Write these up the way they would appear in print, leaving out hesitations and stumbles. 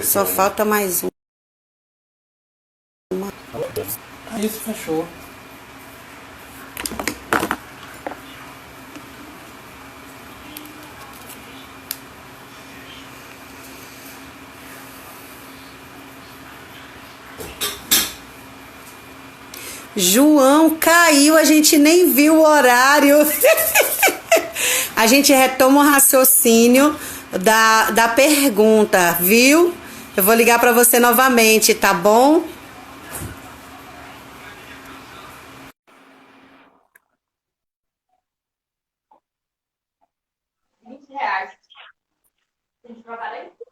Só falta mais um. Isso, fechou. João caiu, a gente nem viu o horário. A gente retoma o raciocínio da pergunta, viu? Eu vou ligar para você novamente, tá bom?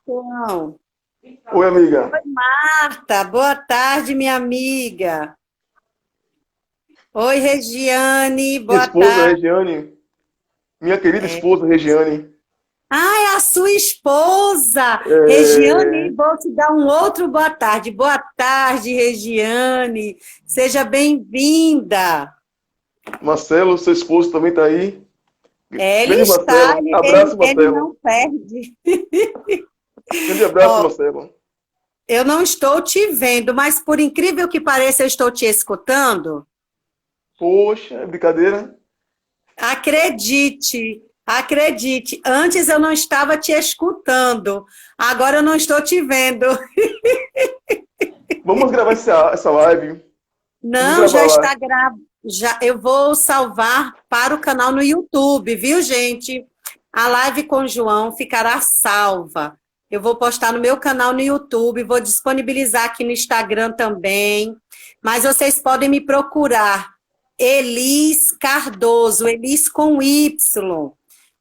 João. Oi, amiga. Oi, Marta. Boa tarde, minha amiga. Oi, Regiane. Minha Boa esposa, tarde. Regiane. Minha querida esposa, Regiane. Ah, é a sua esposa. Regiane, É... vou te dar um outro boa tarde. Boa tarde, Regiane. Seja bem-vinda. Marcelo, seu esposo também tá aí. Ele Grande está, Marcelo. Abraço, ele Marcelo. não perde. Grande abraço, Ó, Marcelo. eu não estou te vendo, mas por incrível que pareça, eu estou te escutando. Poxa, é brincadeira. Acredite, acredite. Antes eu não estava te escutando. Agora eu não estou te vendo. Vamos gravar essa live. Vamos Não, gravar já lá. está gravado. Já, eu vou salvar para o canal no YouTube, viu, gente? A live com o João ficará salva. Eu vou postar no meu canal no YouTube, vou disponibilizar aqui no Instagram também. Mas vocês podem me procurar. Elis Cardoso, Elis com Y.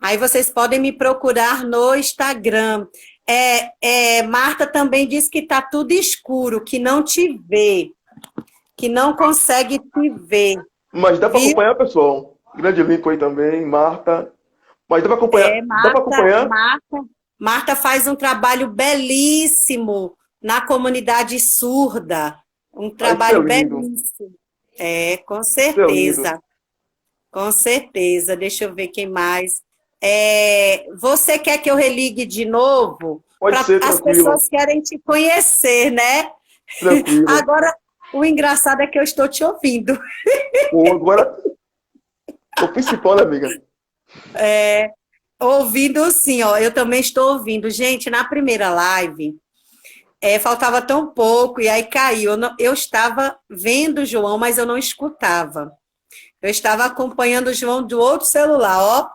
Aí vocês podem me procurar no Instagram. Marta também disse que está tudo escuro, que não te vê, que não consegue te ver, Mas dá para viu? acompanhar, pessoal. Grande Lincoln aí também, Marta. Mas dá para acompanhar. Dá para Marta, acompanhar? Marta faz um trabalho belíssimo na comunidade surda. Um Ah, isso é trabalho lindo. belíssimo. Com Isso é lindo. certeza, com certeza. Deixa eu ver quem mais. Você quer que eu religue de novo? Pode ser, As tranquilo. pessoas querem te conhecer, né? Tranquilo. Agora, o engraçado é que eu estou te ouvindo. Pô, agora, o principal, né, amiga? Ouvindo sim, ó, eu também estou ouvindo. Gente, na primeira live, faltava tão pouco e aí caiu. Eu estava vendo o João, mas eu não escutava. Eu estava acompanhando o João do outro celular, ó,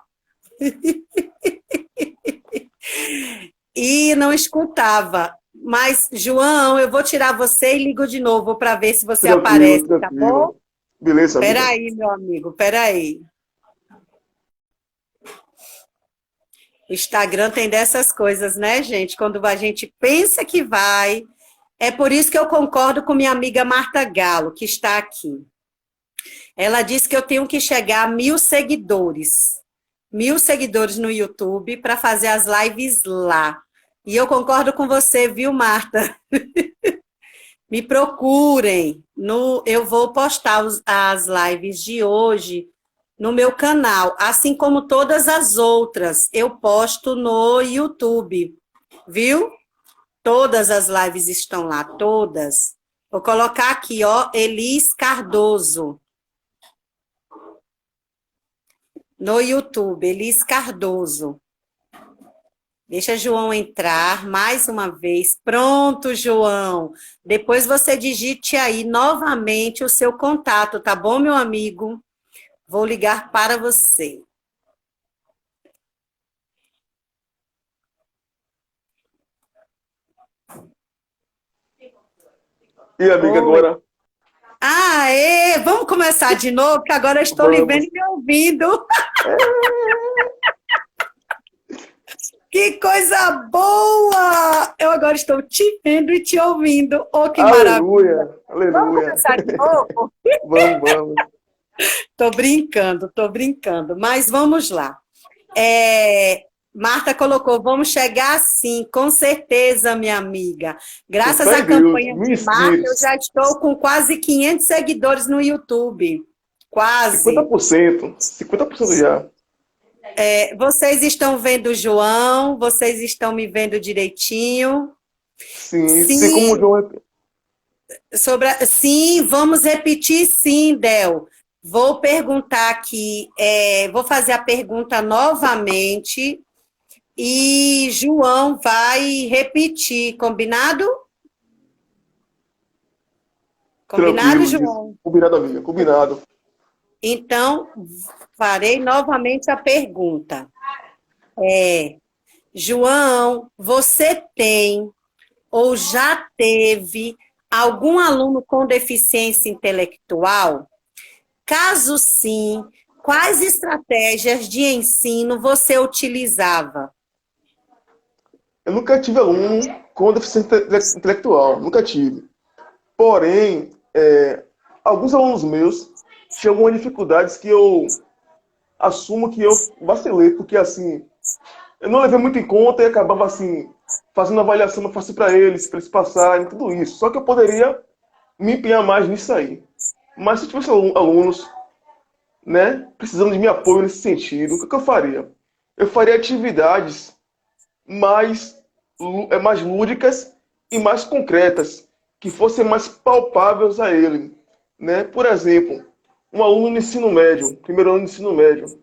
e não escutava. Mas, João, eu vou tirar você e ligo de novo para ver se você Tranquilo, aparece, tá bom? tranquilo. Beleza, amiga. Peraí, meu amigo, peraí. O Instagram tem dessas coisas, né, gente? Quando a gente pensa que vai. É por isso que eu concordo com minha amiga Marta Galo, que está aqui. Ela disse que eu tenho que chegar a 1.000 seguidores. 1.000 seguidores no YouTube para fazer as lives lá. E eu concordo com você, viu, Marta? Me procurem. Eu vou postar as lives de hoje no meu canal, assim como todas as outras. Eu posto no YouTube, viu? Todas as lives estão lá, todas. Vou colocar aqui, ó, Elis Cardoso. No YouTube, Elis Cardoso. Deixa João entrar mais uma vez. Pronto, João. Depois você digite aí novamente o seu contato, tá bom, meu amigo? Vou ligar para você. E amiga, Oi. agora Vamos começar de novo, que agora eu estou lhe vendo vamos. e me ouvindo. É, Que coisa boa! Eu agora estou te vendo e te ouvindo. Oh, que maravilha! aleluia, Vamos aleluia. começar de novo? Vamos, vamos. Tô brincando, mas vamos lá. Marta colocou, vamos chegar sim, com certeza, minha amiga. Com Graças fé à em Deus, campanha mil de Marta, eu inscritos. já estou com quase 500 seguidores no YouTube. Quase. 50%. 50% já. Vocês estão vendo o João? Vocês estão me vendo direitinho? Sim, sim, como o Sim, João. sim, vamos repetir sim, Del. Vou perguntar aqui, vou fazer a pergunta novamente e João vai repetir, combinado? Combinado, Tranquilo, disso. João? Combinado, amiga, combinado. Então, farei novamente a pergunta. João, você tem ou já teve algum aluno com deficiência intelectual? Caso sim, quais estratégias de ensino você utilizava? Eu nunca tive aluno com deficiência intelectual, nunca tive. Porém, alguns alunos meus tinham algumas dificuldades que eu assumo que eu vacilei, porque assim, eu não levei muito em conta e acabava assim, fazendo avaliação mais fácil para eles passarem, tudo isso. Só que eu poderia me empenhar mais nisso aí. Mas se tivesse alunos, né, precisando de meu apoio nesse sentido, o que eu faria? Eu faria atividades mais, mais lúdicas e mais concretas, que fossem mais palpáveis a ele. Né? Por exemplo, um aluno no ensino médio, primeiro ano do ensino médio,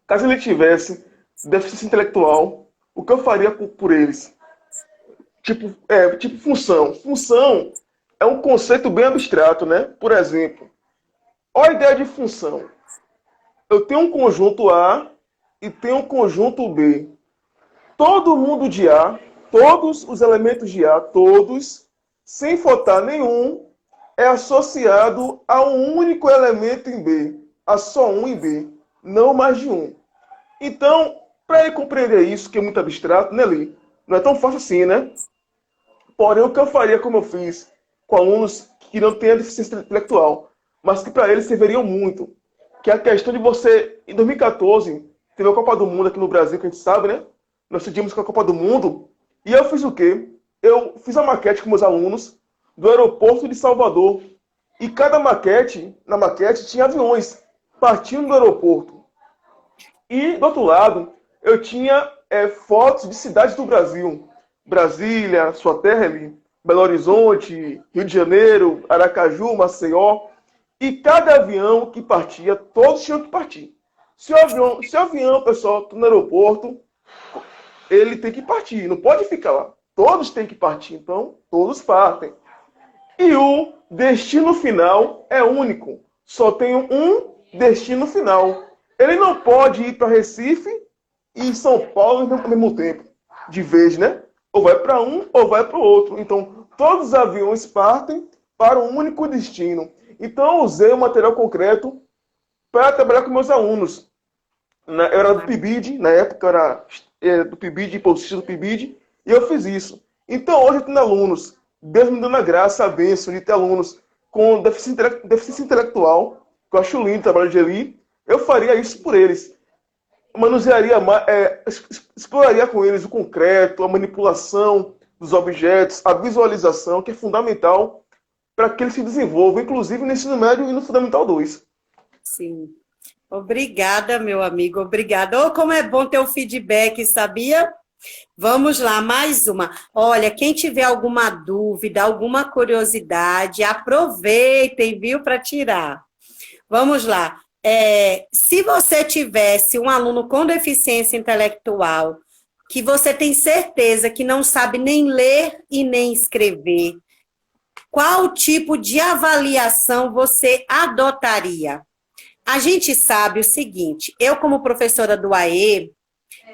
caso ele tivesse deficiência intelectual, o que eu faria por eles? Tipo função. Função é um conceito bem abstrato, né? Por exemplo, olha a ideia de função. Eu tenho um conjunto A e tenho um conjunto B. Todo mundo de A, todos os elementos de A, todos, sem faltar nenhum, é associado a um único elemento em B, a só um em B, não mais de um. Então, para ele compreender isso, que é muito abstrato, né, Li? Não é tão fácil assim, né? Porém, o que eu faria, como eu fiz, com alunos que não têm a deficiência intelectual, mas que para eles serviriam muito, que é a questão de você, em 2014, teve a Copa do Mundo aqui no Brasil, que a gente sabe, né? Nós decidimos com a Copa do Mundo, e eu fiz o quê? Eu fiz a maquete com meus alunos do aeroporto de Salvador, e cada maquete, na maquete, tinha aviões partindo do aeroporto. E, do outro lado, eu tinha fotos de cidades do Brasil. Brasília, sua terra ali, Belo Horizonte, Rio de Janeiro, Aracaju, Maceió. E cada avião que partia, todos tinham que partir. Se o avião, pessoal, está no aeroporto, ele tem que partir, não pode ficar lá. Todos têm que partir, então todos partem. E o destino final é único. Só tem um destino final. Ele não pode ir para Recife e São Paulo ao mesmo tempo, de vez, né? Ou vai para um ou vai para o outro. Então, todos os aviões partem para um único destino. Então, eu usei o material concreto para trabalhar com meus alunos. Eu era do PIBID, na época eu era do PIBID, bolsista do PIBID, e eu fiz isso. Então, hoje eu tenho alunos, Deus me dando a graça, a bênção de ter alunos com deficiência intelectual, que eu acho lindo o trabalho de Eli, eu faria isso por eles. Manusearia, exploraria com eles o concreto, a manipulação dos objetos, a visualização, que é fundamental para que eles se desenvolvam, inclusive no ensino médio e no Fundamental 2. Sim. Obrigada, meu amigo, obrigada. Oh, como é bom ter o feedback, sabia? Vamos lá, mais uma. Olha, quem tiver alguma dúvida, alguma curiosidade, aproveitem, viu, para tirar. Vamos lá. Se você tivesse um aluno com deficiência intelectual, que você tem certeza que não sabe nem ler e nem escrever, qual tipo de avaliação você adotaria? A gente sabe o seguinte, eu como professora do AE,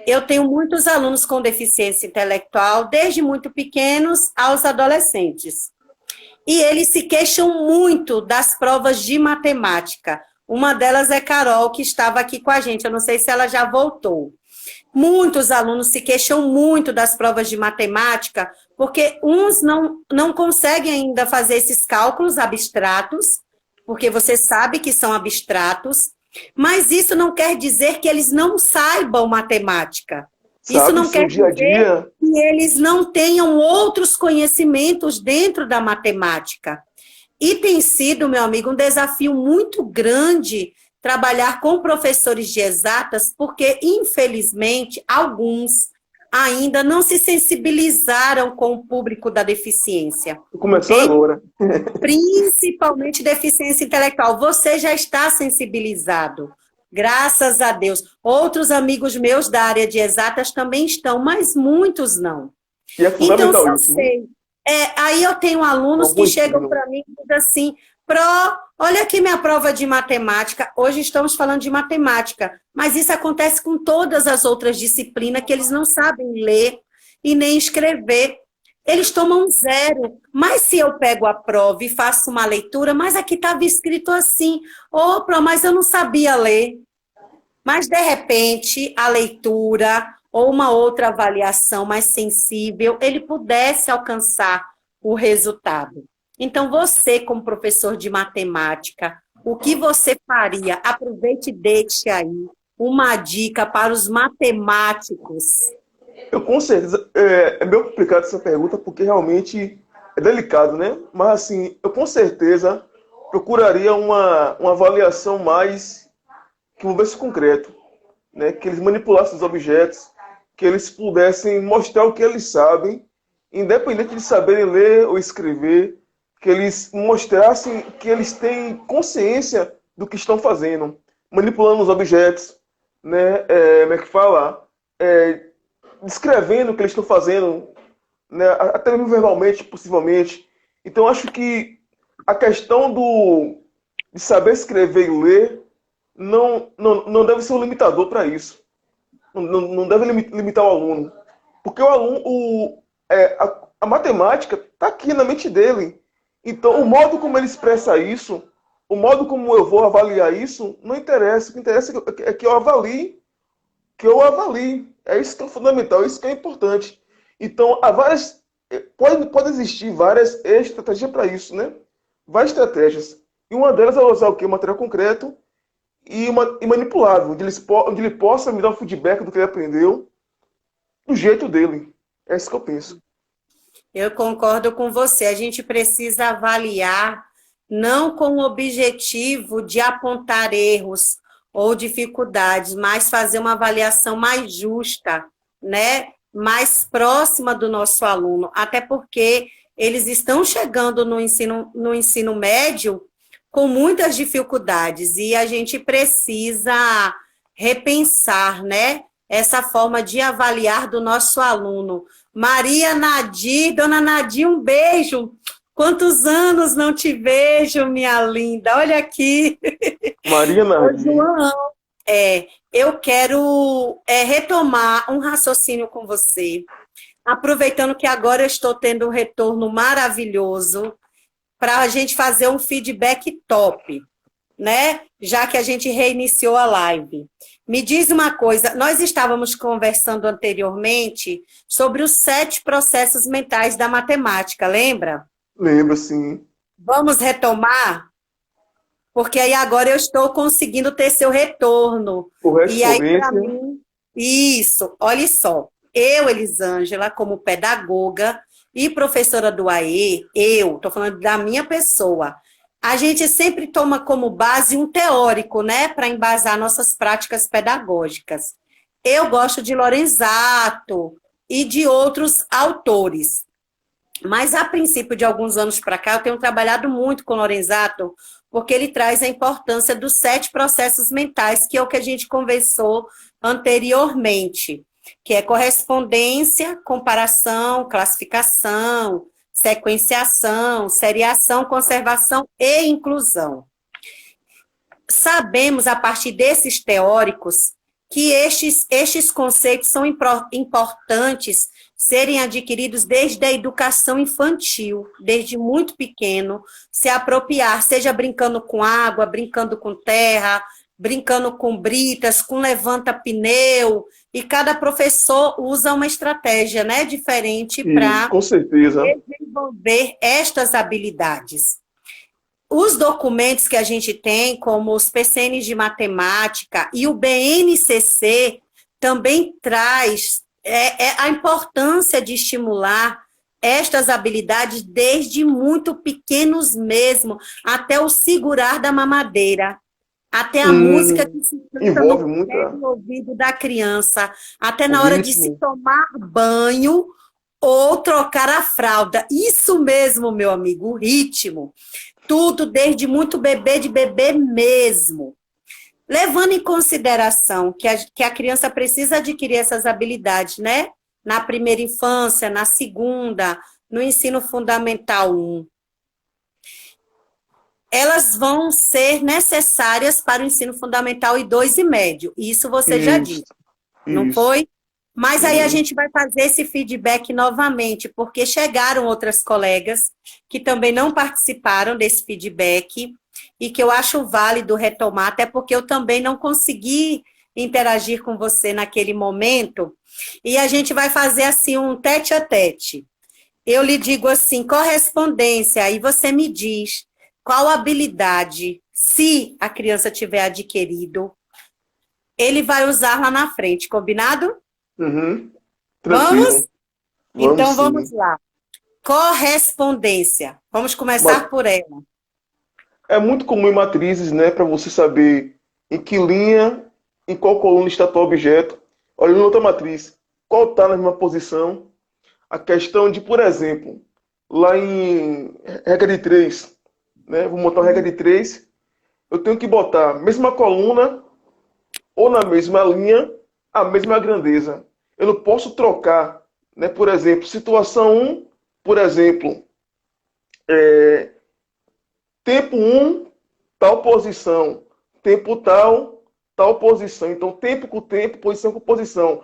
eu tenho muitos alunos com deficiência intelectual, desde muito pequenos aos adolescentes. E eles se queixam muito das provas de matemática. Uma delas é Carol, que estava aqui com a gente. Eu não sei se ela já voltou. Muitos alunos se queixam muito das provas de matemática, porque uns não conseguem ainda fazer esses cálculos abstratos, porque você sabe que são abstratos, mas isso não quer dizer que eles não saibam matemática. Isso Sabe, não sim, quer dia a dizer dia. que eles não tenham outros conhecimentos dentro da matemática. E tem sido, meu amigo, um desafio muito grande trabalhar com professores de exatas, porque, infelizmente, alguns ainda não se sensibilizaram com o público da deficiência. Começou agora. Principalmente deficiência intelectual. Você já está sensibilizado, graças a Deus. Outros amigos meus da área de exatas também estão, mas muitos não. E é Então, fundamental se eu isso, né? sei. Aí eu tenho alunos que chegam para mim e dizem assim, olha aqui minha prova de matemática. Hoje estamos falando de matemática, mas isso acontece com todas as outras disciplinas que eles não sabem ler e nem escrever. Eles tomam 0. Mas se eu pego a prova e faço uma leitura, mas aqui estava escrito assim, opa, mas eu não sabia ler. Mas, de repente, a leitura ou uma outra avaliação mais sensível, ele pudesse alcançar o resultado. Então, você, como professor de matemática, o que você faria? Aproveite e deixe aí uma dica para os matemáticos. Eu, com certeza, é meio complicado essa pergunta, porque realmente é delicado, né? Mas, assim, eu com certeza procuraria uma avaliação mais que envolvesse concreto, né? Que eles manipulassem os objetos, que eles pudessem mostrar o que eles sabem, independente de saberem ler ou escrever, que eles mostrassem que eles têm consciência do que estão fazendo, manipulando os objetos, né? Como é que fala? Descrevendo o que eles estão fazendo, né? Até mesmo verbalmente, possivelmente. Então, acho que a questão de saber escrever e ler não deve ser um limitador para isso. Não deve limitar o aluno. Porque o aluno, a matemática está aqui na mente dele. Então, o modo como ele expressa isso, o modo como eu vou avaliar isso, não interessa. O que interessa é que eu avalie. É isso que é fundamental, é isso que é importante. Então, pode existir várias estratégias para isso, né? Várias estratégias. E uma delas é usar o quê? Material concreto e manipulável, onde ele possa me dar o feedback do que ele aprendeu do jeito dele. É isso que eu penso. Eu concordo com você. A gente precisa avaliar não com o objetivo de apontar erros ou dificuldades, mas fazer uma avaliação mais justa, né? Mais próxima do nosso aluno, até porque eles estão chegando no ensino médio com muitas dificuldades e a gente precisa repensar, né? Essa forma de avaliar do nosso aluno. Maria Nadir, dona Nadir, um beijo. Quantos anos não te vejo, minha linda? Olha aqui. Maria Nadir. João, eu quero retomar um raciocínio com você, aproveitando que agora eu estou tendo um retorno maravilhoso para a gente fazer um feedback top, né? Já que a gente reiniciou a live. Me diz uma coisa, nós estávamos conversando anteriormente sobre os 7 processos mentais da matemática, lembra? Lembro, sim. Vamos retomar? Porque aí agora eu estou conseguindo ter seu retorno. E aí, para mim, isso, olha só. Eu, Elisângela, como pedagoga e professora do AE, estou falando da minha pessoa, a gente sempre toma como base um teórico, né, para embasar nossas práticas pedagógicas. Eu gosto de Lorenzato e de outros autores. Mas, a princípio, de alguns anos para cá, eu tenho trabalhado muito com Lorenzato, porque ele traz a importância dos 7 processos mentais, que é o que a gente conversou anteriormente, que é correspondência, comparação, classificação, sequenciação, seriação, conservação e inclusão. Sabemos, a partir desses teóricos, que estes conceitos são importantes serem adquiridos desde a educação infantil, desde muito pequeno, se apropriar, seja brincando com água, brincando com terra, brincando com britas, com levanta-pneu, e cada professor usa uma estratégia, né, diferente para desenvolver estas habilidades. Os documentos que a gente tem, como os PCNs de matemática e o BNCC, também traz a importância de estimular estas habilidades desde muito pequenos mesmo, até o segurar da mamadeira. até a música que se canta no Envolve pé muita do ouvido da criança, até o na hora de se ritmo. tomar banho ou trocar a fralda. Isso mesmo, meu amigo, o ritmo. Tudo desde muito bebê, de bebê mesmo. Levando em consideração que a criança precisa adquirir essas habilidades, né? Na primeira infância, na segunda, no ensino fundamental 1, elas vão ser necessárias para o ensino fundamental e 2 e médio. Isso você já Isso, disse, não isso. foi? Mas aí a Uhum. gente vai fazer esse feedback novamente, porque chegaram outras colegas que também não participaram desse feedback e que eu acho válido retomar, até porque eu também não consegui interagir com você naquele momento. E a gente vai fazer assim um tete a tete. Eu lhe digo assim, correspondência, aí você me diz qual habilidade, se a criança tiver adquirido, ele vai usar lá na frente, combinado? Uhum. Vamos? Tranquilo. Vamos Então vamos sim. lá. Correspondência. Vamos Ma- começar por ela. É muito comum em matrizes, né, para você saber em que linha, em qual coluna está tal objeto. Olhando outra matriz, qual está na mesma posição. A questão de, por exemplo, lá em regra de 3, né, vou montar uma regra de 3, eu tenho que botar a mesma coluna ou na mesma linha, a mesma grandeza. Eu não posso trocar, né, por exemplo, situação um, por exemplo, tempo um tal posição, tempo tal, tal posição. Então, tempo com tempo, posição com posição.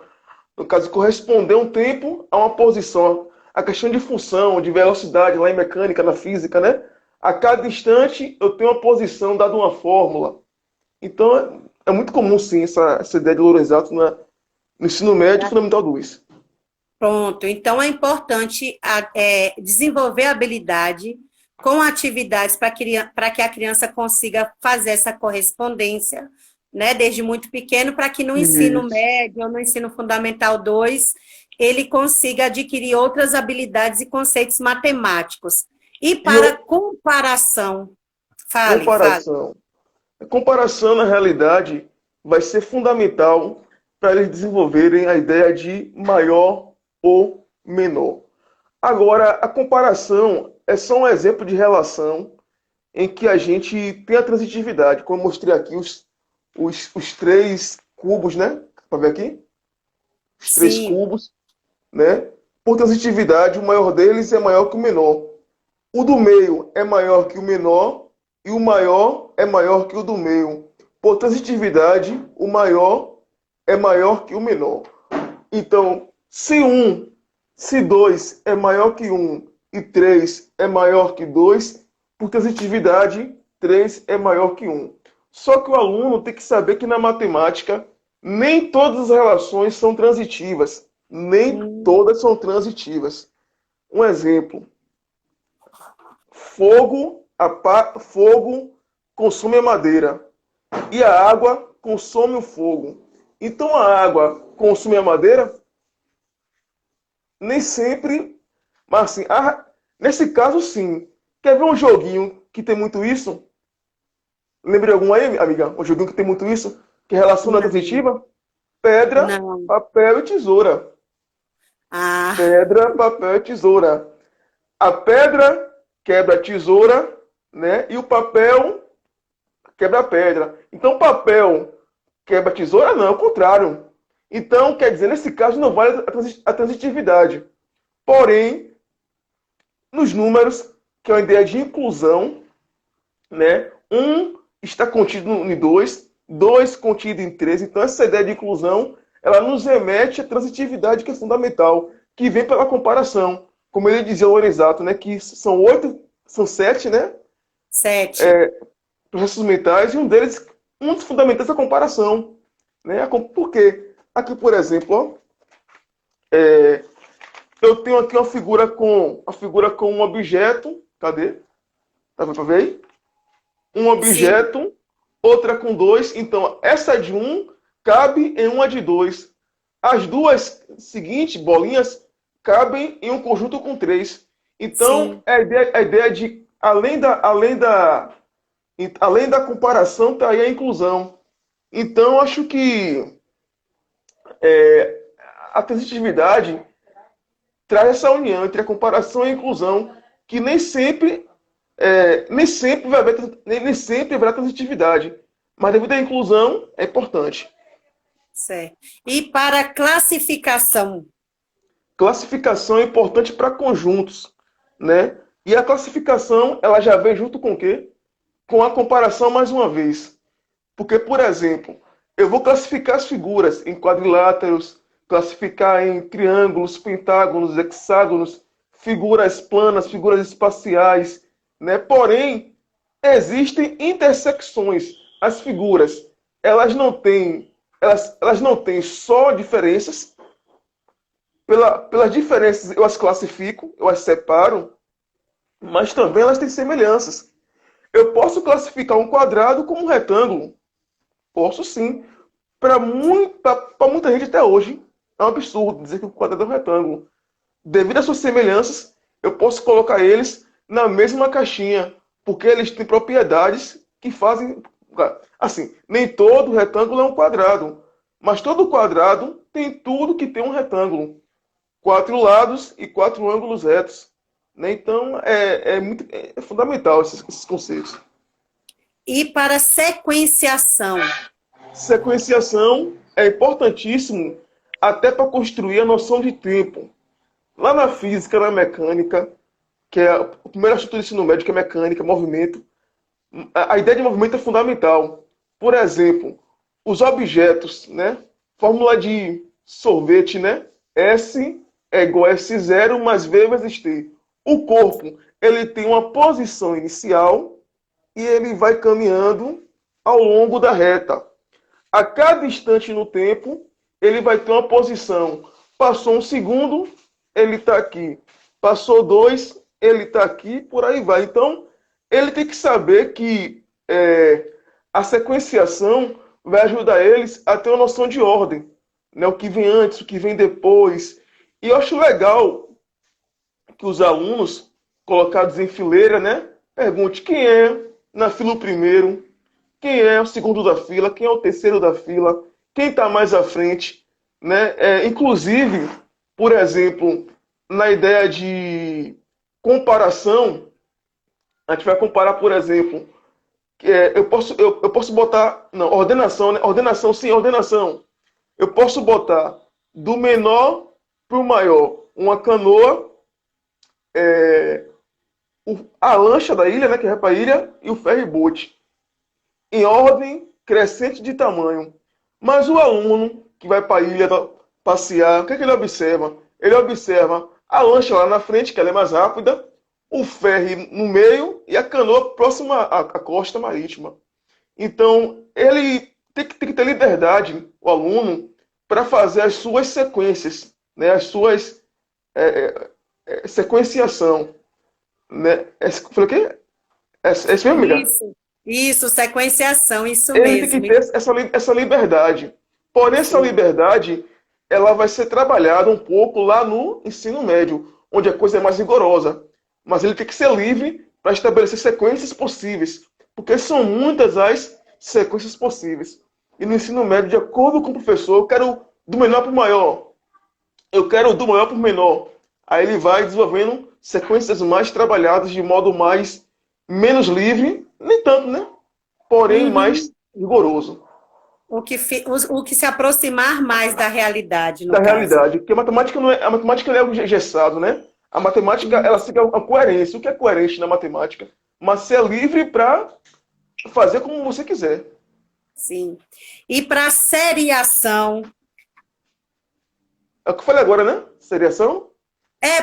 No caso, corresponder um tempo a uma posição. A questão de função, de velocidade, lá em mecânica, na física, né? A cada instante eu tenho uma posição dada uma fórmula. Então, é muito comum, sim, essa ideia de Lorenzato no ensino médio fundamental 2. Pronto. Então é importante desenvolver a habilidade com atividades para que a criança consiga fazer essa correspondência, né, desde muito pequeno, para que no ensino Isso. médio ou no ensino fundamental 2 ele consiga adquirir outras habilidades e conceitos matemáticos. E E para comparação, fale. comparação. A comparação, na realidade, vai ser fundamental para eles desenvolverem a ideia de maior ou menor. Agora, a comparação é só um exemplo de relação em que a gente tem a transitividade, como eu mostrei aqui, os três cubos, né? Para ver aqui? Os três Sim, cubos, né? Por transitividade, o maior deles é maior que o menor. O do meio é maior que o menor e o maior é maior que o do meio. Por transitividade, o maior é maior que o menor. Então, se 2 é maior que um e 3 é maior que 2, por transitividade, 3 é maior que um. Só que o aluno tem que saber que na matemática nem todas as relações são transitivas. Nem todas são transitivas. Um exemplo: fogo consome a madeira e a água consome o fogo. Então a água consome a madeira? Nem sempre, mas assim, nesse caso sim. Quer ver um joguinho que tem muito isso? Lembre algum aí, amiga? Um joguinho que tem muito isso? Que relaciona a não, transitiva? Pedra, não. papel e tesoura. Ah, Pedra, papel e tesoura. A pedra quebra a tesoura, né? E o papel quebra a pedra. Então, papel quebra a tesoura? Não, é o contrário. Então, quer dizer, nesse caso não vale a transitividade. Porém, nos números, que é uma ideia de inclusão, né? Um está contido em dois, dois contido em três. Então, essa ideia de inclusão, ela nos remete à transitividade que é fundamental, que vem pela comparação. Como ele dizia o Lorenzato, né? Que são oito, são sete, né? 7. Processos mentais, e um deles, um dos fundamentais é a comparação. Né? Por quê? Aqui, por exemplo, ó, eu tenho aqui uma figura com um objeto. Cadê? Tá para ver aí? Um Sim, objeto, outra com dois. Então, essa de um cabe em uma de dois. As duas seguintes bolinhas cabem em um conjunto com três. Então, sim. a ideia de, além da Além da comparação, está aí a inclusão. Então, acho que é, a transitividade traz essa união entre a comparação e a inclusão, que nem sempre vai haver, nem sempre haverá transitividade, mas devido à inclusão é importante. Certo. E para classificação? Classificação é importante para conjuntos, né? E a classificação, ela já vem junto com o quê? Com a comparação mais uma vez. Porque, por exemplo, eu vou classificar as figuras em quadriláteros, classificar em triângulos, pentágonos, hexágonos, figuras planas, figuras espaciais, né? Porém, existem intersecções. As figuras, elas não têm só diferenças. Pelas diferenças eu as classifico, eu as separo, mas também elas têm semelhanças. Eu posso classificar um quadrado como um retângulo. Posso sim. Para muita gente até hoje, é um absurdo dizer que o quadrado é um retângulo. Devido às suas semelhanças, eu posso colocar eles na mesma caixinha, porque eles têm propriedades que fazem. Assim, nem todo retângulo é um quadrado, mas todo quadrado tem tudo que tem um retângulo: quatro lados e quatro ângulos retos. Né? Então, é fundamental esses conceitos. E para sequenciação? Sequenciação é importantíssimo até para construir a noção de tempo. Lá na física, na mecânica, que é o primeiro assunto do ensino médio, que é mecânica, movimento, a ideia de movimento é fundamental. Por exemplo, os objetos, né? Fórmula de sorvete, né? S é igual a S0 mais V vezes T. O corpo, ele tem uma posição inicial e ele vai caminhando ao longo da reta. A cada instante no tempo, ele vai ter uma posição. Passou um segundo, ele está aqui. Passou dois, ele está aqui, por aí vai. Então, ele tem que saber que a sequenciação vai ajudar eles a ter uma noção de ordem. Né? O que vem antes, o que vem depois. E eu acho legal que os alunos, colocados em fileira, né, pergunte quem é na fila o primeiro, quem é o segundo da fila, quem é o terceiro da fila, quem está mais à frente. Né? Inclusive, por exemplo, na ideia de comparação, a gente vai comparar, por exemplo, eu posso botar. Não, ordenação, né? Ordenação, sim, ordenação. Eu posso botar do menor para o maior uma canoa, a lancha da ilha, né, que é para a ilha, e o ferry boat, em ordem crescente de tamanho. Mas o aluno que vai para a ilha passear, o que, é que ele observa? Ele observa a lancha lá na frente, que ela é mais rápida, o ferry no meio e a canoa próxima à costa marítima. Então, ele tem que ter liberdade, o aluno, para fazer as suas sequências, né, as suas sequenciação. Né? Falei o quê? É isso mesmo, amiga? Isso, sequenciação, isso Ele mesmo. tem que ter essa liberdade. Porém, essa Sim. liberdade, ela vai ser trabalhada um pouco lá no ensino médio, onde a coisa é mais rigorosa. Mas ele tem que ser livre para estabelecer sequências possíveis, porque são muitas as sequências possíveis. E no ensino médio, de acordo com o professor, eu quero do menor para o maior. Eu quero do maior para o menor. Aí ele vai desenvolvendo sequências mais trabalhadas de modo menos livre, nem tanto, né? Porém, mais rigoroso. O que se aproximar mais da realidade, no Da caso. realidade. Porque a matemática não é algo engessado, né? A matemática, ela segue a coerência. O que é coerente na matemática? Mas ser livre para fazer como você quiser. Sim. E para seriação? É o que eu falei agora, né? Seriação?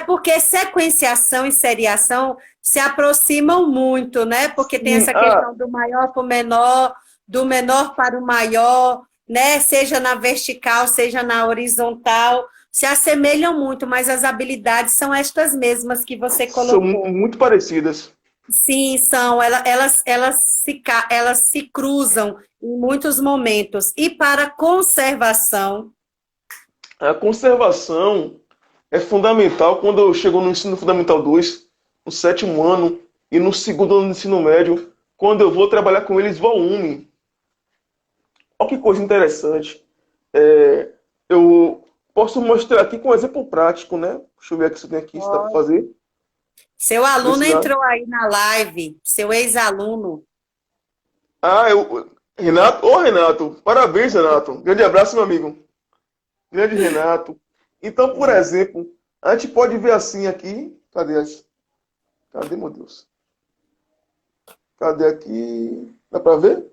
Porque sequenciação e seriação se aproximam muito, né? Porque tem essa questão do maior para o menor, do menor para o maior, né? Seja na vertical, seja na horizontal, se assemelham muito, mas as habilidades são estas mesmas que você colocou. São muito parecidas. Sim, são. Elas se cruzam em muitos momentos. E para conservação? A conservação é fundamental quando eu chego no ensino fundamental 2, no sétimo ano, e no segundo ano do ensino médio, quando eu vou trabalhar com eles volume. Olha que coisa interessante. Eu posso mostrar aqui com um exemplo prático, né? Deixa eu ver aqui se tem aqui, se dá para fazer. Seu aluno Nesse entrou aí na live, seu ex-aluno. Renato, ô Renato, parabéns, Renato. Grande abraço, meu amigo. Grande Renato. Então, por exemplo, a gente pode ver assim aqui. Cadê, meu Deus? Cadê aqui? Dá para ver?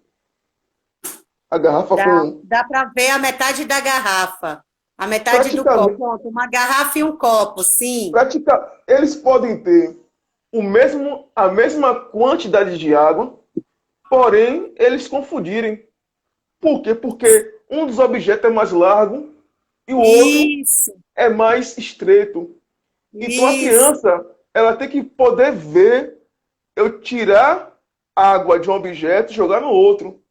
A garrafa com. Dá para ver a metade da garrafa. A metade do Praticamente, copo. Uma garrafa e um copo, sim. eles podem ter a mesma quantidade de água, porém, eles confundirem. Por quê? Porque um dos objetos é mais largo e o outro Isso, é mais estreito. Então, a isso, criança, ela tem que poder ver eu tirar água de um objeto e jogar no outro.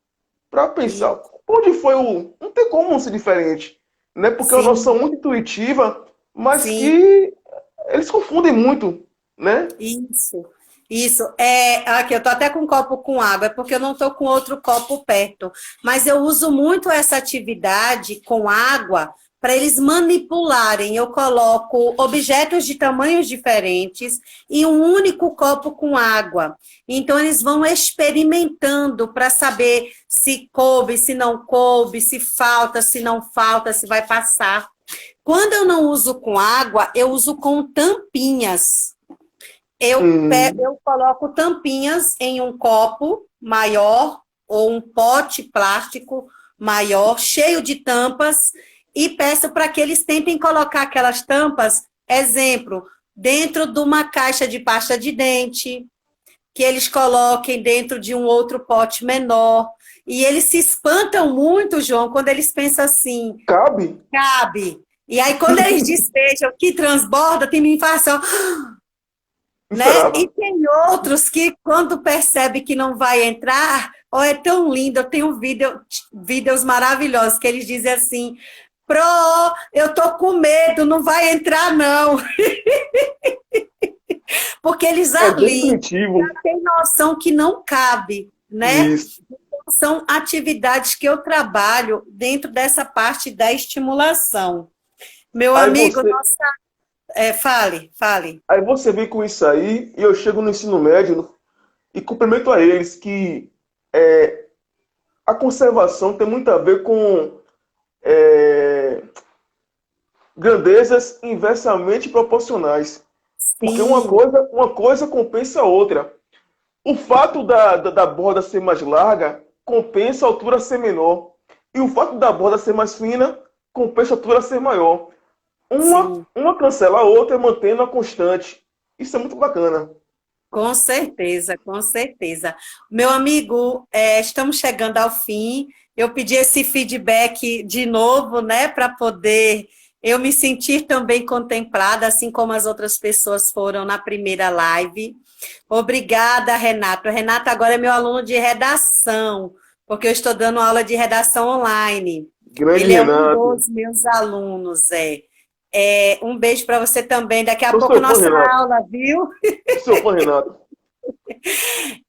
Para pensar, onde foi o. Não tem como ser diferente. Né? Porque é uma sim, noção muito intuitiva, mas sim. que eles confundem muito. Né? Isso, isso. Aqui, eu tô até com um copo com água, é porque eu não tô com outro copo perto. Mas eu uso muito essa atividade com água para eles manipularem. Eu coloco objetos de tamanhos diferentes em um único copo com água. Então, eles vão experimentando para saber se coube, se não coube, se falta, se não falta, se vai passar. Quando eu não uso com água, eu uso com tampinhas. Eu coloco tampinhas em um copo maior ou um pote plástico maior, cheio de tampas, e peço para que eles tentem colocar aquelas tampas, exemplo, dentro de uma caixa de pasta de dente, que eles coloquem dentro de um outro pote menor. E eles se espantam muito, João, quando eles pensam assim, Cabe? cabe. E aí, quando eles despejam que transborda, tem uma infarção. Né? E Esperava. tem outros que, quando percebe que não vai entrar, é tão lindo, eu tenho vídeos maravilhosos que eles dizem assim, Pro, eu tô com medo, não vai entrar não. Porque eles É bem ali intuitivo. já têm noção que não cabe, né? Isso. Então, são atividades que eu trabalho dentro dessa parte da estimulação. Meu Aí amigo, você, fale. aí você vem com isso aí, e eu chego no ensino médio e cumprimento a eles que a conservação tem muito a ver com é, grandezas inversamente proporcionais. Porque Sim, uma coisa compensa a outra. O fato da borda ser mais larga compensa a altura ser menor. E o fato da borda ser mais fina compensa a altura ser maior. sim. Uma cancela a outra, mantendo a constante. Isso é muito bacana. Com certeza, com certeza. Meu amigo, estamos chegando ao fim. Eu pedi esse feedback de novo, né, para poder eu me sentir também contemplada, assim como as outras pessoas foram na primeira live. Obrigada, Renato. Renato agora é meu aluno de redação, porque eu estou dando aula de redação online. Grande Ele é um Renato. dos meus alunos, um beijo para você também. Daqui a Sou pouco seu fã, nossa Renato. aula, viu? Sou seu fã, Renato.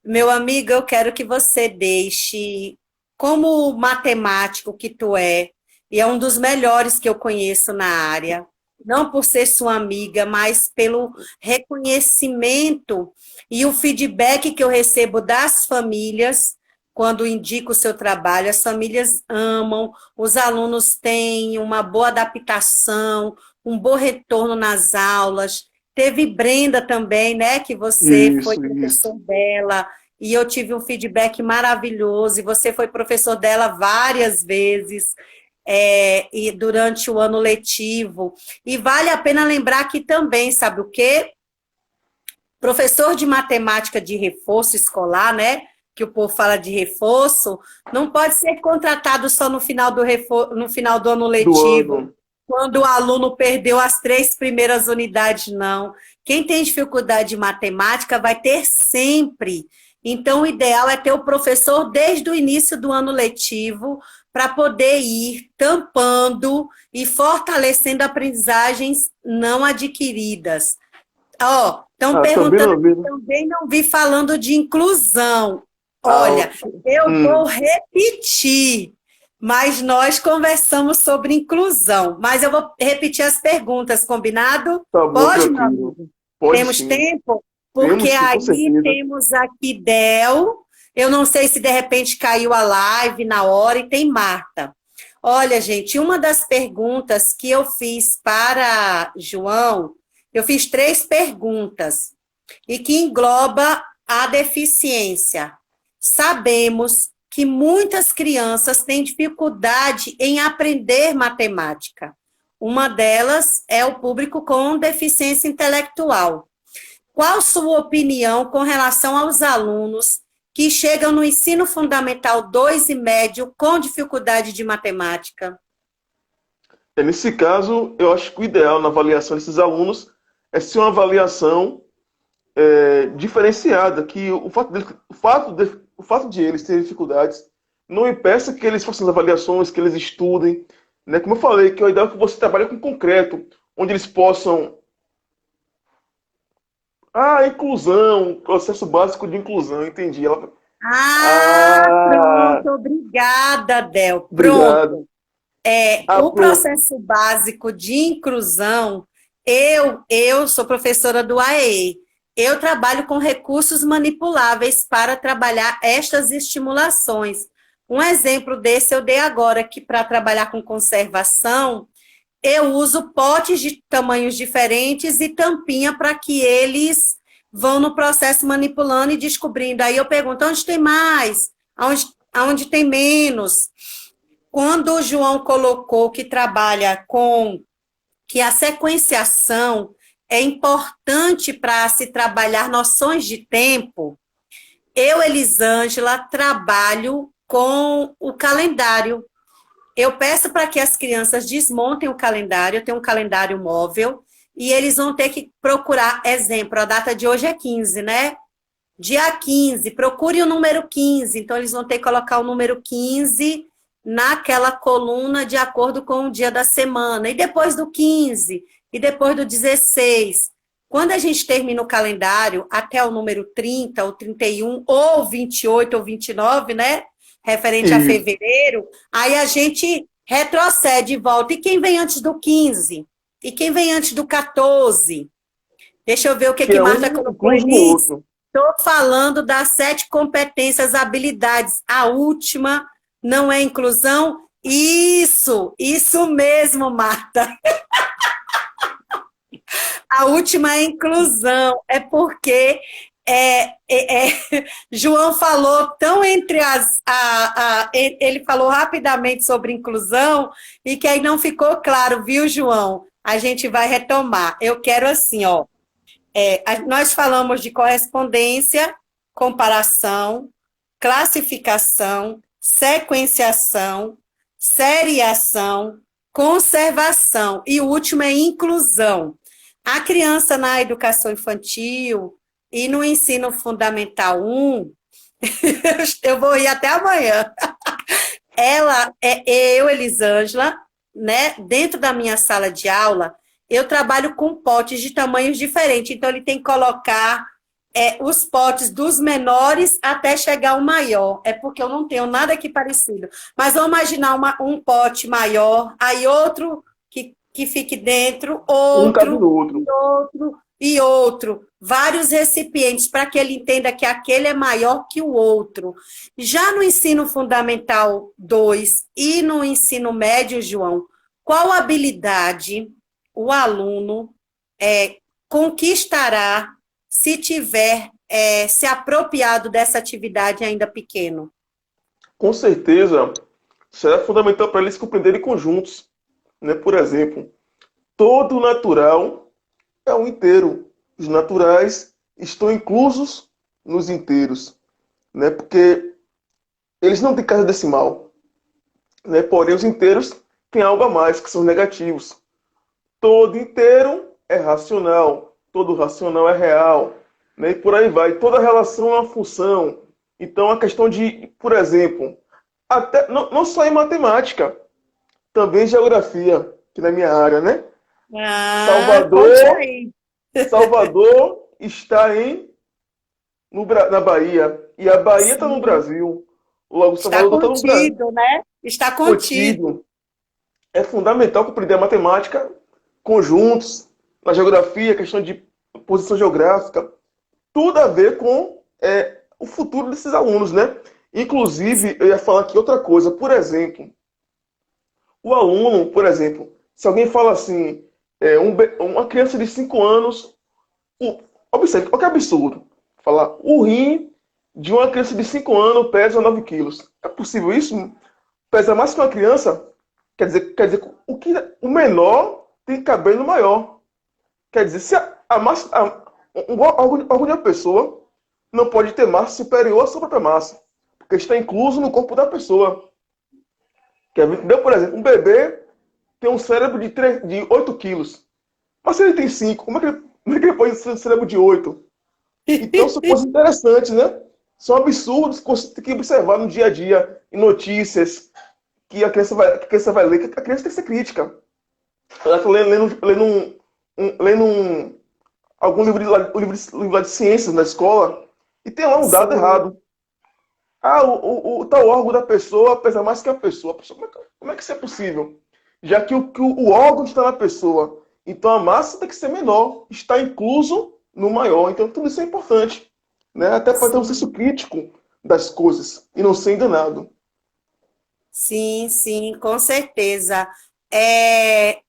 Meu amigo, eu quero que você deixe, como matemático que tu e é um dos melhores que eu conheço na área, não por ser sua amiga, mas pelo reconhecimento e o feedback que eu recebo das famílias quando indico o seu trabalho. As famílias amam, os alunos têm uma boa adaptação, um bom retorno nas aulas. Teve Brenda também, né, que você foi Isso. professor dela, e eu tive um feedback maravilhoso, e você foi professor dela várias vezes, e durante o ano letivo. E vale a pena lembrar que também, sabe o quê? Professor de matemática de reforço escolar, né? Que o povo fala de reforço, não pode ser contratado só no final no final do ano Do letivo, ano. quando o aluno perdeu as 3 primeiras unidades, não. Quem tem dificuldade de matemática vai ter sempre. Então, o ideal é ter o professor desde o início do ano letivo, para poder ir tampando e fortalecendo aprendizagens não adquiridas. Ó, estão Ah, também perguntando não vi, aqui, né? também não vi falando de inclusão. Olha, eu vou Hum, repetir, mas nós conversamos sobre inclusão. Mas eu vou repetir as perguntas, combinado? tá bom, Pode, meu tranquilo. amigo? Pode Temos sim. tempo? Porque Temos sim, com aí certeza. temos aqui Del. Eu não sei se de repente caiu a live na hora e tem Marta. Olha, gente, uma das perguntas que eu fiz para João, eu fiz 3 perguntas e que engloba a deficiência. Sabemos que muitas crianças têm dificuldade em aprender matemática. Uma delas é o público com deficiência intelectual. Qual sua opinião com relação aos alunos que chegam no ensino fundamental 2 e médio com dificuldade de matemática? Nesse caso, eu acho que o ideal na avaliação desses alunos é ser uma avaliação diferenciada, que o fato de eles terem dificuldades não impeça que eles façam as avaliações, que eles estudem, né? Como eu falei, que é o ideal que você trabalhe com concreto, onde eles possam. Ah, inclusão, processo básico de inclusão, entendi. Ah, Ah, pronto, obrigada, Del. obrigado. Pronto. Ah, O pronto. processo básico de inclusão, eu sou professora do AE. Eu trabalho com recursos manipuláveis para trabalhar estas estimulações. Um exemplo desse eu dei agora, que para trabalhar com conservação, eu uso potes de tamanhos diferentes e tampinha para que eles vão no processo manipulando e descobrindo. Aí eu pergunto, onde tem mais? Aonde tem menos? Quando o João colocou que trabalha com que a sequenciação é importante para se trabalhar noções de tempo, eu, Elisângela, trabalho com o calendário. Eu peço para que as crianças desmontem o calendário, eu tenho um calendário móvel, e eles vão ter que procurar, exemplo, a data de hoje é 15, né? Dia 15, procure o número 15. Então, eles vão ter que colocar o número 15 naquela coluna de acordo com o dia da semana. E depois do 15, e depois do 16. Quando a gente termina o calendário, até o número 30, ou 31, ou 28, ou 29, né? Referente a Isso. fevereiro, aí a gente retrocede e volta. E quem vem antes do 15? E quem vem antes do 14? Deixa eu ver o que Que que é Marta um colocou, incluso no Elis. outro. Estou falando das 7 competências, habilidades. A última não é inclusão? Isso mesmo, Marta. A última é inclusão. É porque João falou tão entre ele falou rapidamente sobre inclusão e que aí não ficou claro, viu, João? A gente vai retomar. Eu quero assim, ó. Nós falamos de correspondência, comparação, classificação, sequenciação, seriação, conservação e o último é inclusão. A criança na educação infantil e no ensino fundamental 1, eu vou ir até amanhã. Eu, Elisângela, né, dentro da minha sala de aula, eu trabalho com potes de tamanhos diferentes, então ele tem que colocar os potes dos menores até chegar ao maior, é porque eu não tenho nada aqui parecido. Mas vamos imaginar um pote maior, aí outro que fique dentro, Um cabe outro, no e outro. outro, e outro. Vários recipientes, para que ele entenda que aquele é maior que o outro. Já no ensino fundamental 2 e no ensino médio, João, qual habilidade o aluno conquistará se tiver se apropriado dessa atividade ainda pequeno? Com certeza, será fundamental para eles compreenderem conjuntos, né? Por exemplo, todo natural é um inteiro. Os naturais estão inclusos nos inteiros, né? Porque eles não têm casa decimal, né? Porém, os inteiros têm algo a mais, que são os negativos. Todo inteiro é racional, todo racional é real, né? E por aí vai. Toda relação é uma função. Então, a questão de, por exemplo, até não só em matemática, também em geografia, que na minha área, né? Ah, conte Salvador, aí. Salvador está na Bahia, e a Bahia está no Sim, Brasil, logo está Salvador está no Brasil, contido, né? Está contido. contido. É fundamental compreender a matemática, conjuntos, na geografia, questão de posição geográfica, tudo a ver com o futuro desses alunos, né? Inclusive, eu ia falar aqui outra coisa, por exemplo, o aluno, por exemplo, se alguém fala assim, uma criança de 5 anos, observe, olha que absurdo, falar o rim de uma criança de 5 anos pesa 9 quilos. É possível isso? Pesa mais que uma criança? Quer dizer o menor tem que caber no maior. Quer dizer, se a massa, órgão de uma pessoa não pode ter massa superior à sua própria massa, porque está incluso no corpo da pessoa. Quer ver? Por exemplo, um bebê tem um cérebro de 8 quilos. Mas se ele tem 5, como é que ele pode ter um cérebro de 8? Então são coisas interessantes, né? São absurdos que você tem que observar no dia a dia, em notícias, que a criança vai ler, que a criança tem que ser crítica. Ela está lendo algum livro lá de ciências na escola e tem lá um dado Sim. errado. Ah, o tal órgão da pessoa pesa mais que a pessoa. Como é que isso é possível? Já que o órgão está na pessoa. Então a massa tem que ser menor, está incluso no maior. Então tudo isso é importante, né? Até para ter um senso Sim. crítico das coisas e não ser enganado. Sim, sim, com certeza. É,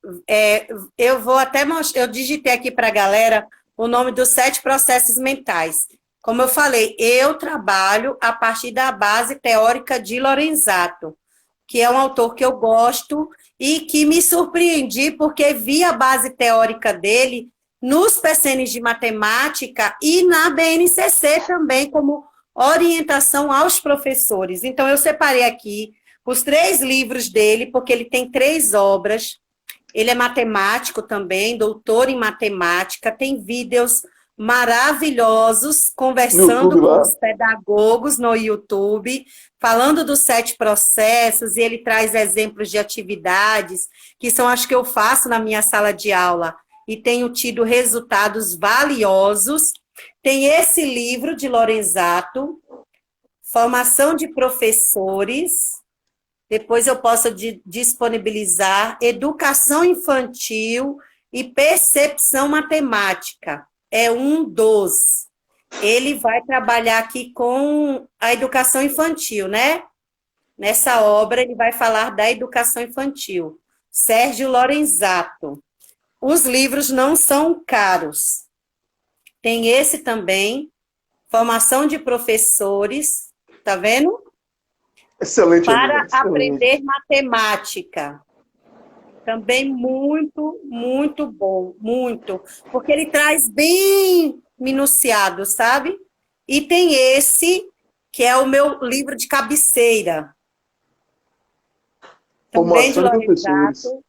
eu vou até mostrar, eu digitei aqui para a galera o nome dos 7 processos mentais. Como eu falei, eu trabalho a partir da base teórica de Lorenzato, que é um autor que eu gosto e que me surpreendi porque vi a base teórica dele nos PCNs de matemática e na BNCC também como orientação aos professores. Então, eu separei aqui os 3 livros dele, porque ele tem 3 obras. Ele é matemático também, doutor em matemática, tem vídeos maravilhosos No conversando YouTube com lá, os pedagogos no YouTube, falando dos 7 processos, e ele traz exemplos de atividades que são as que eu faço na minha sala de aula e tenho tido resultados valiosos. Tem esse livro de Lorenzato, Formação de Professores. Depois eu posso disponibilizar Educação Infantil e Percepção Matemática. É um dos. Ele vai trabalhar aqui com a educação infantil, né? Nessa obra, ele vai falar da educação infantil. Sérgio Lorenzato. Os livros não são caros. Tem esse também, Formação de Professores, tá vendo? excelente, amiga, Para excelente. aprender matemática. Também muito, muito bom, muito. Porque ele traz bem minuciado, sabe? E tem esse, que é o meu livro de cabeceira, também de Formação de professores. Lorenzato.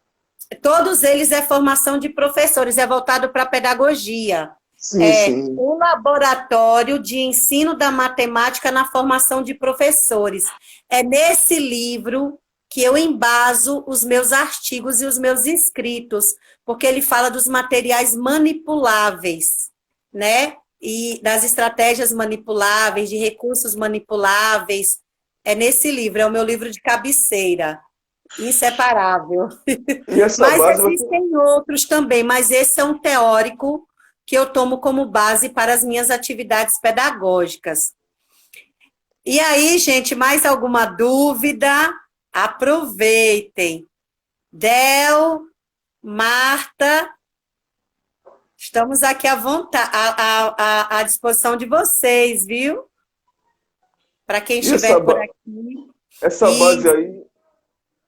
Todos eles é formação de professores, é voltado para a pedagogia. Sim, É sim. o laboratório de ensino da matemática na formação de professores. É nesse livro que eu embaso os meus artigos e os meus escritos, porque ele fala dos materiais manipuláveis, né? E das estratégias manipuláveis, de recursos manipuláveis. É nesse livro, é o meu livro de cabeceira, inseparável. E essa Mas base vai ter. existem outros também, mas esse é um teórico que eu tomo como base para as minhas atividades pedagógicas. E aí, gente, mais alguma dúvida? Aproveitem. Del, Marta, estamos aqui à vontade, à disposição de vocês, viu? Para quem E essa, estiver por aqui. essa E base aí,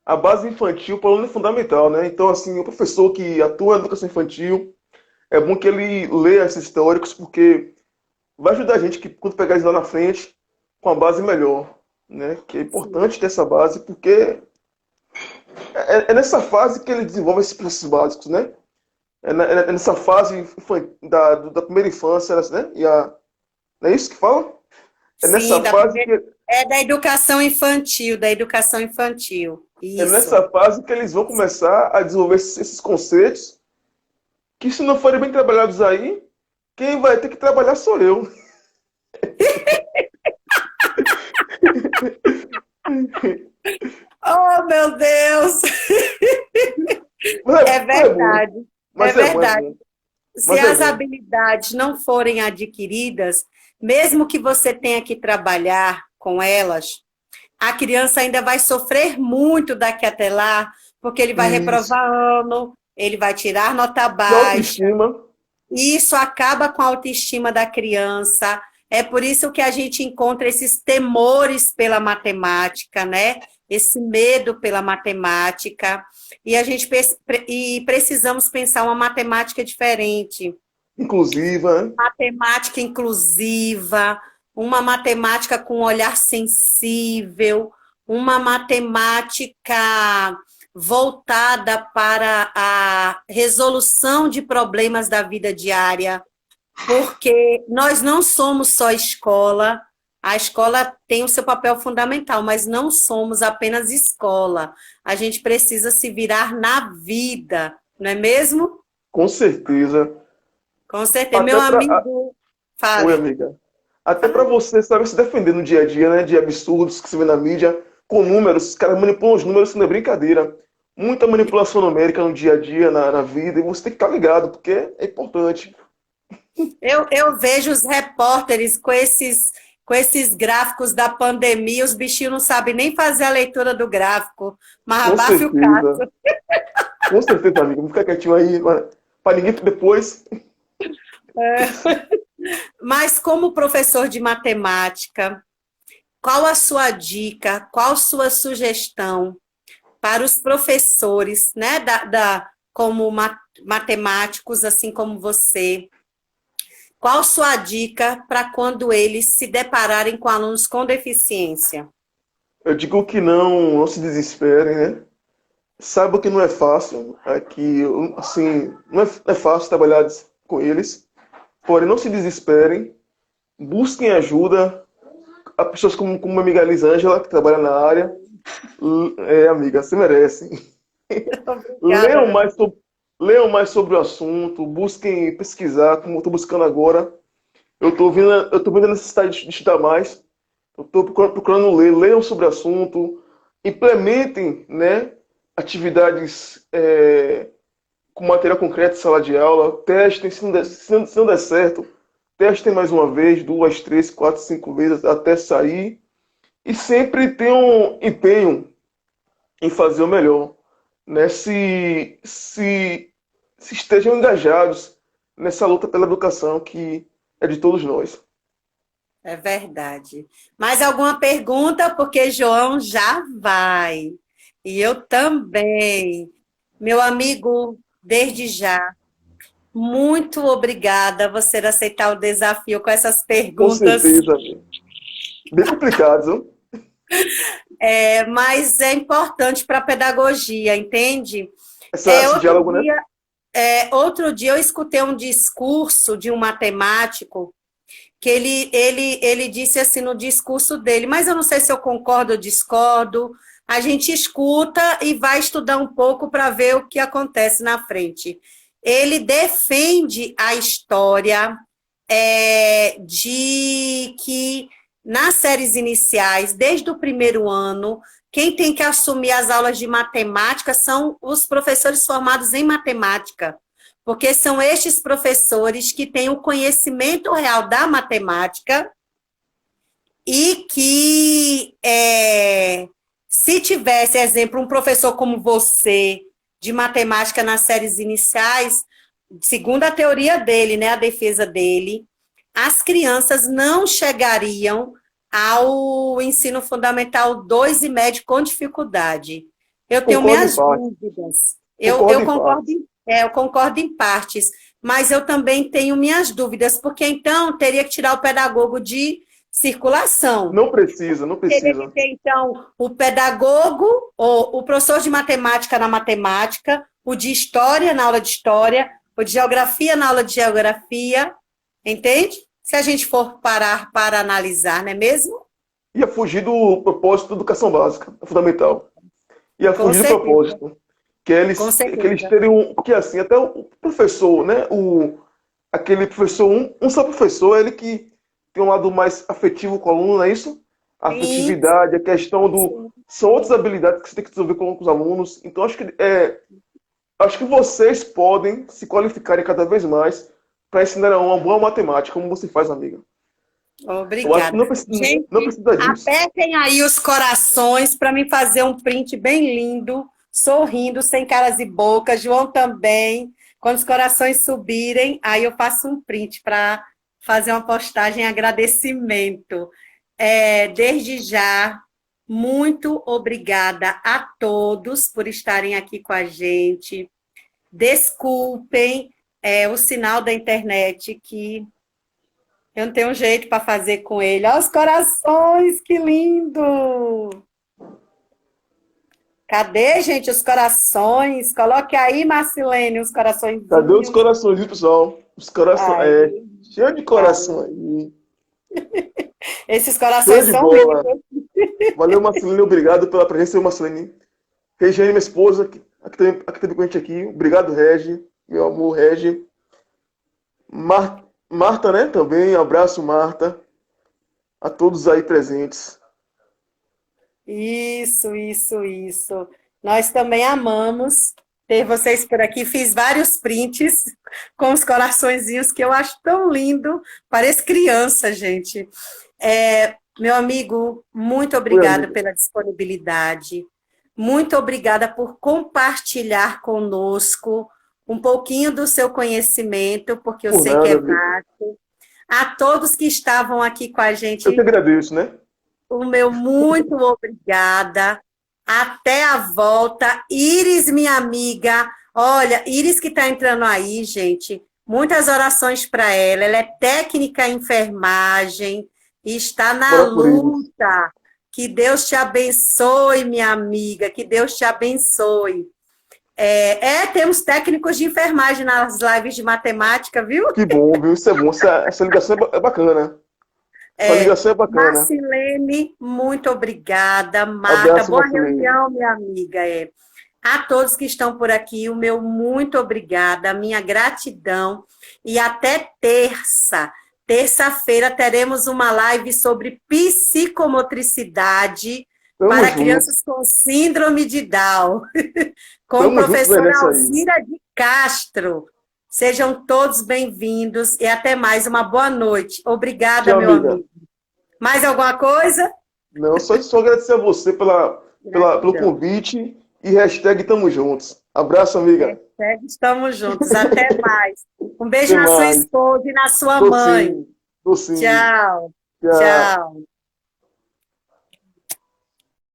a base infantil para o aluno é fundamental, né? Então, assim, o professor que atua na educação infantil, é bom que ele leia esses teóricos, porque vai ajudar a gente que quando pegar eles lá na frente, com a base melhor, né? Que é importante ter essa base, porque é nessa fase que ele desenvolve esses processos básicos, né? É nessa fase da primeira infância, né? Não é isso que fala? É sim, nessa fase que, é da educação infantil, da educação infantil. é Isso. nessa fase que eles vão começar a desenvolver esses conceitos, que se não forem bem trabalhados aí, quem vai ter que trabalhar sou eu. meu Deus! Mas É é bom. verdade, é Mas é bom, é verdade. bom. Se Mas é as bom. habilidades não forem adquiridas, mesmo que você tenha que trabalhar com elas, a criança ainda vai sofrer muito daqui até lá, porque ele vai Isso. reprovar ano, ele vai tirar nota E baixa. autoestima, E isso acaba com a autoestima da criança. É por isso que a gente encontra esses temores pela matemática, né? Esse medo pela matemática. E a gente precisamos pensar uma matemática diferente, inclusiva, né? matemática inclusiva, uma matemática com um olhar sensível, uma matemática voltada para a resolução de problemas da vida diária, porque nós não somos só escola, a escola tem o seu papel fundamental, mas não somos apenas escola. A gente precisa se virar na vida, não é mesmo? Com certeza. Com certeza. Meu Até para. amigo, Oi, fale. amiga. Até para Fale. você saber se defender no dia a dia, né? De absurdos que se vê na mídia, com números, os caras manipulam os números, isso não é brincadeira. Muita manipulação numérica no dia a dia, na vida, e você tem que estar ligado, porque é importante. Eu vejo os repórteres com esses gráficos da pandemia, os bichinhos não sabem nem fazer a leitura do gráfico, mas Com abafe o certeza. caso. Com certeza, amiga. Vamos ficar quietinho aí, para ninguém depois. Mas como professor de matemática, qual a sua dica, qual a sua sugestão para os professores, né, como matemáticos, assim como você? Qual a sua dica para quando eles se depararem com alunos com deficiência? Eu digo que não se desesperem, né? Saiba que não é fácil, aqui, assim, não é fácil trabalhar com eles, porém não se desesperem, busquem ajuda. Há pessoas como a amiga Elisângela, que trabalha na área, amiga, você merece. Obrigada, Leiam meu. mais, leiam mais sobre o assunto, busquem pesquisar, como eu estou buscando agora. Eu tô vendo a necessidade de estudar mais. Eu estou procurando ler, leiam sobre o assunto, implementem, né, atividades com material concreto em sala de aula, testem, se não der certo, testem mais uma vez, duas, três, quatro, cinco vezes até sair. E sempre tenham empenho em fazer o melhor, né? Se estejam engajados nessa luta pela educação que é de todos nós. É verdade. Mais alguma pergunta? Porque João já vai. E eu também. Meu amigo, desde já, muito obrigada a você aceitar o desafio com essas Com perguntas. certeza. Bem complicado, viu? Mas é importante para a pedagogia, entende? Essa, esse Outro diálogo, né? dia, outro dia eu escutei um discurso de um matemático que ele disse assim no discurso dele, mas eu não sei se eu concordo ou discordo. A gente escuta e vai estudar um pouco para ver o que acontece na frente. Ele defende a história de que nas séries iniciais, desde o primeiro ano, quem tem que assumir as aulas de matemática são os professores formados em matemática, porque são estes professores que têm o conhecimento real da matemática e que, se tivesse, exemplo, um professor como você, de matemática nas séries iniciais, segundo a teoria dele, né, a defesa dele, as crianças não chegariam ao ensino fundamental 2 e médio com dificuldade. Eu tenho Concordo em minhas parte. dúvidas. Concordo Eu em concordo, parte. eu concordo em partes, mas eu também tenho minhas dúvidas, porque então teria que tirar o pedagogo de circulação. Não precisa, não Teria que precisa. ter, então, o pedagogo, ou o professor de matemática na matemática, o de história na aula de história, o de geografia na aula de geografia, entende? Se a gente for parar para analisar, não é mesmo? Ia fugir do propósito da educação básica, é fundamental. Ia Com fugir do certeza, propósito. Que com eles certeza. teriam. Porque assim, até o professor, né? Aquele professor, um só professor, ele que tem um lado mais afetivo com o aluno, não é isso? a Sim, afetividade, a questão do. sim. São outras habilidades que você tem que desenvolver com os alunos. Então, acho que vocês podem se qualificarem cada vez mais para ensinar uma boa matemática, como você faz, amiga. Eu acho que Obrigada. não Gente, precisa disso. apertem aí os corações para me fazer um print bem lindo, sorrindo, sem caras e bocas. João também. Quando os corações subirem, aí eu faço um print para fazer uma postagem em agradecimento. Desde já, muito obrigada a todos por estarem aqui com a gente. Desculpem, o sinal da internet que eu não tenho um jeito para fazer com ele. Olha os corações, que lindo! Cadê, gente, os corações? Coloque aí, Marcilene, os Cadê os coraçõezinhos. corações, pessoal? Os corações. Aí, Cheio de coração aí. aí. Esses Show corações de são bola. lindos. Valeu, Marcelino. Obrigado pela presença, Marcelino. Regiane, minha esposa, aqui também com a gente aqui. Obrigado, Regi. Meu amor, Regi. Marta, né? Também. Abraço, Marta. A todos aí presentes. Isso, isso, isso. Nós também amamos ter vocês por aqui. Fiz vários prints com os coraçõezinhos que eu acho tão lindo. Parece criança, gente. Meu amigo, muito Oi, obrigada amiga. pela disponibilidade. Muito obrigada por compartilhar conosco um pouquinho do seu conhecimento, porque eu Por sei que nada, é amiga. vasto. A todos que estavam aqui com a Eu que gente, agradeço, né? o meu muito obrigada. Até a volta. Iris, minha amiga. Olha, Iris que está entrando aí, gente. Muitas orações para ela. Ela é técnica em enfermagem e está na Bora por eles. luta. Que Deus te abençoe, minha amiga. Que Deus te abençoe. Temos técnicos de enfermagem nas lives de matemática, viu? Que bom, viu? Isso é bom. Essa ligação é bacana. Essa ligação é bacana. Marcilene, muito obrigada. Marta, Abraço, boa Marcelino. reunião, minha amiga. A todos que estão por aqui, o meu muito obrigada, a minha gratidão. E até terça. Terça-feira teremos uma live sobre psicomotricidade Tamo para junto. crianças com síndrome de Down, com o Tamo junto, professor Vanessa aí. Alzira de Castro. Sejam todos bem-vindos e até mais. Uma boa noite. Obrigada, Tchau, meu amiga. amigo. Mais alguma coisa? Não, só agradecer a você pelo Gratidão. convite e hashtag tamo juntos. Abraço, amiga. Estamos juntos. Até mais. Um beijo Até na sua mais. esposa e na sua Tô mãe. sim. Tô sim. Tchau. Tchau. Tchau.